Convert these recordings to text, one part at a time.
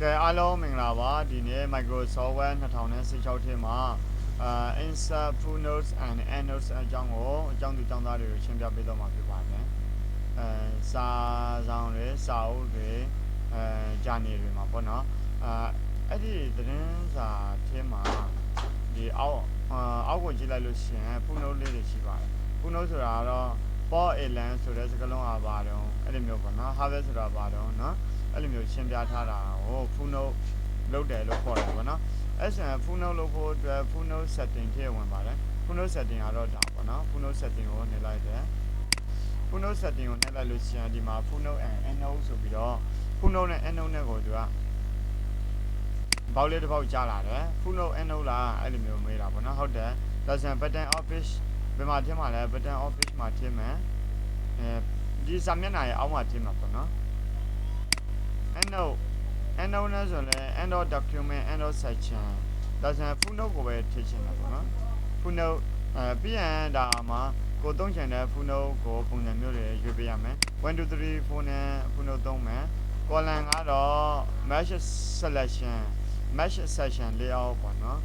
alo mình là ba đi nè Microsoft Word 2016 thêm mà Insert Footnotes and Endnotes trong từ trong ra được xem ra bây giờ mà phải bạn nhé sa rằng đấy sao đấy cha này rồi mà bọn nó ấy thì đến giờ thêm mà đi áo của chỉ là lúc sáng Footnotes lấy được chỉ bạn Footnotes rồi đó bỏ element rồi đấy cái lòng à bà đó ấy thì nhiều bọn nó harvest rồi bà đó nó ấy thì nhiều xem ra thà là Footnote lâu để lâu qua rồi bọn nó ấy sẽ Footnote lâu qua Footnote setting thêm một bài đấy Footnote setting ở đó bọn nó Footnote setting của này lại đấy Footnote setting của này lại lúc sáng đi mà Footnote and endnote rồi bây giờ Footnote này endnote này của tôi bao nhiêu bao trả lại đấy Footnote endnote là ấy thì nhiều mấy là bọn nó hot đấy là sẽ button office bên mà thêm mà là button office mà thêm mà đi sang cái này áo mà thêm mà bọn nó endnote endnote này rồi là endnote document endnote section là sẽ Footnote của về thiết trên là bọn nó Footnote bây giờ đã mà cô tổng trên là Footnote của công nhânမျိုးတွေရွေးပေးရမယ်1 2 3 4နဲ့ Footnote သုံးမယ် column ကတော့ mesh selection mesh section layout ပေါ့နော်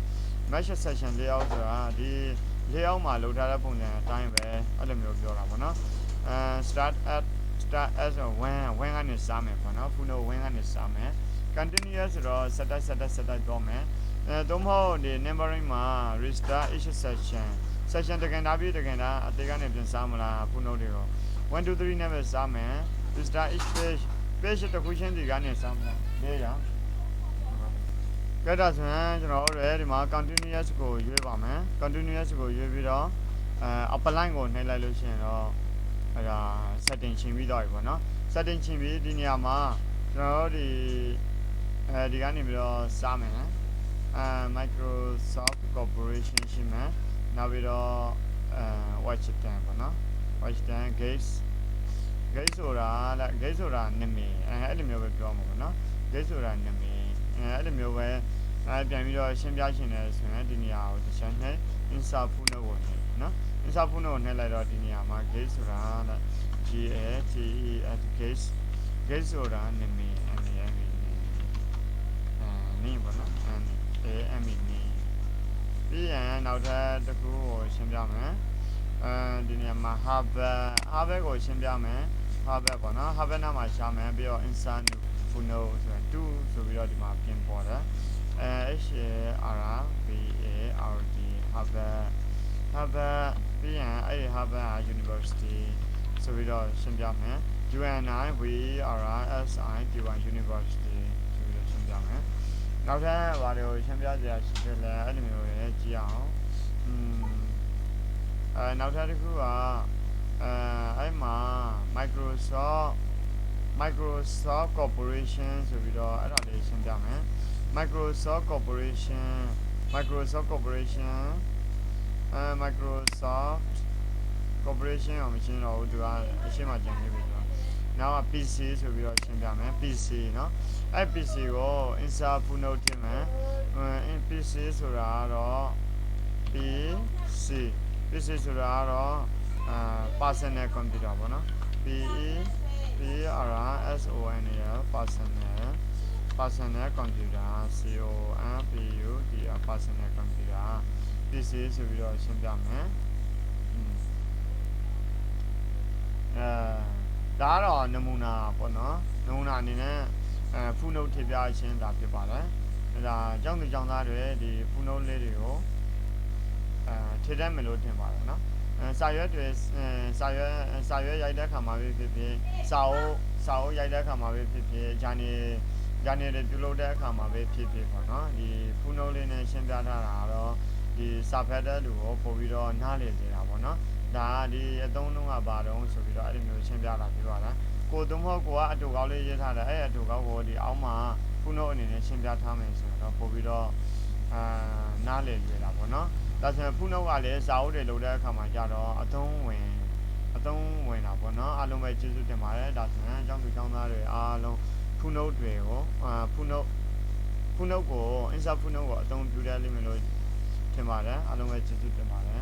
mesh section layout ဆိုတာဒီ layout မှာလုပ်ထားတဲ့ပုံစံအတိုင်းပဲအဲ့လိုမျိုးပြောတာပေါ့နော်start as 1ကနေစမယ်ပေါ့နော် Footnote 1ကနေစမယ် continuous ဆိုတော့ဆက်တိုက်တော့မယ်သို့မဟုတ်ဒီ numbering မှာ restart each section တကယ်ဒါပြီးတကယ်ဒါအသေးကနေပြန်စားမလား Footnote တွေကို1 2 3နဲ့ပဲစားမယ် restart each page တစ်ခုချင်းဒီကနေစားမလားလေရကဲဒါဆိုရင်ကျွန်တော်တို့ဒီမှာ continuous ကိုရွေးပါမယ် continuous ကိုရွေးပြီးတော့apply ကိုနှိပ်လိုက်လို့ရှိရင်တော့အဲ့ဒါ setting ချိန်ပြီးတော့ပြီပေါ့နော် setting ချိန်ပြီးဒီနေရာမှာကျွန်တော်တို့ဒီကနေပြီးတော့စားမယ်Microsoft Corporation ရှိမယ်နောက်ပြီးတော့watch time ပေါ့နော် watch time gate ဆိုတာနာမည်အဲ့လိုမျိုးပဲပြောမှာပေါ့နော် gate ဆိုတာနာမည်အဲ့လိုမျိုးပဲပြန်ပြီးတော့ရှင်းပြရှင်းတယ်ဆိုရင်ဒီနေရာကိုတစ်ချက်နဲ့ insert footnote ကိုနှိပ်နော် insert footnote ကိုနှိပ်လိုက်တော့ဒီနေရာမှာ gate ဆိုတာ GATE gate ဆိုတာနာမည်နေပေါ့နော်AME နေပြီးရင်နောက်ထပ်တစ်ခုကိုရှင်းပြမယ်ဒီနေရာမှာ Harvard ကိုရှင်းပြမယ် Harvard ပေါ့နော် Harvard နားမှာရှာမယ်ပြီးတော့ insert footnote ဆိုရင်2ဆိုပြီးတော့ဒီမှာပြင်ပေါ်တယ်Harvard ပြီးရင်အဲ့ဒီ Harvard University ဆိုပြီးတော့ရှင်းပြမယ် UNIVRSI University ဆိုပြီးတော့ရှင်းပြမယ်နောက်ထပ်ဘာတွေကိုရှင်းပြစရာရှိတယ်လဲအဲ့လိုမျိုးတွေကြည့်အောင်နောက်ထပ်တစ်ခုကအဲ့မှာ Microsoft Corporation ဆိုပြီးတော့အဲ့ဒါလေးရှင်းပြမယ် Microsoft Corporation အောင်မရှင်းတော့ဘူးသူကအရှင်းမှကျန်နေပြီဆိုတော့နောက်က PC ဆိုပြီးတော့ရှင်းပြမယ် PC เนาะအဲ့ PC ကို insert footnote ထည့်မယ် PC ဆိုတာကတော့ PC ဆိုတာကတော့ personal computer ပေါ့နော် PERSONAL personal computer COMPUTER personal computer PC ဆိုပြီးတော့ရှင်းပြမယ်ဒါကတော့နမူနာပေါ့နော်နမူနာအနေနဲ့Footnote ထည့်ပြရှင်းတာဖြစ်ပါတယ်ဒါကျောင်းသူကျောင်းသားတွေဒီ Footnote လေးတွေကိုထည့်တတ်မယ်လို့ထင်ပါတယ်နော်စာရွက်ရိုက်တဲ့ခါမှာဖြစ်ဖြစ်စာအုပ်ရိုက်တဲ့ခါမှာဖြစ်ဖြစ်ဂျာနေတွေပြုလုပ်တဲ့အခါမှာဖြစ်ဖြစ်ပေါ့နော်ဒီ Footnote လေးနဲ့ရှင်းပြထားတာတော့ဒီစာဖတ်တဲ့လူကိုပို့ပြီးတော့နားလည်စေတာပေါ့နော်ဒါကဒီအသုံးလုံးကဘာတုံးဆိုပြီးတော့အဲ့ဒီမျိုးရှင်းပြတာဖြစ်ပါလားကိုသုံးဖို့ကိုကအတူကောင်းလေးရေးထားတယ်အဲ့အတူကောင်းကိုဒီအောက်မှာFootnoteအနေနဲ့ရှင်းပြထားမယ်ဆိုတော့ပို့ပြီးတော့နားလည်လွယ်တာပေါ့နော်ဒါဆိုရင် Footnote ကလည်းစာအုပ်တွေလုပ်တဲ့အခါမှာကြတော့အသုံးဝင်တာပေါ့နော်အားလုံးပဲကျေးဇူးတင်ပါတယ်ဒါဆိုရင်ကျောင်းသူကျောင်းသားတွေအားလုံးFootnote တွေကိုFootnote ကို insert footnote ကိုအသုံးပြုရလိမ့်မယ်လို့ထင်ပါတယ်အားလုံးပဲကျေးဇူးတင်ပါတယ်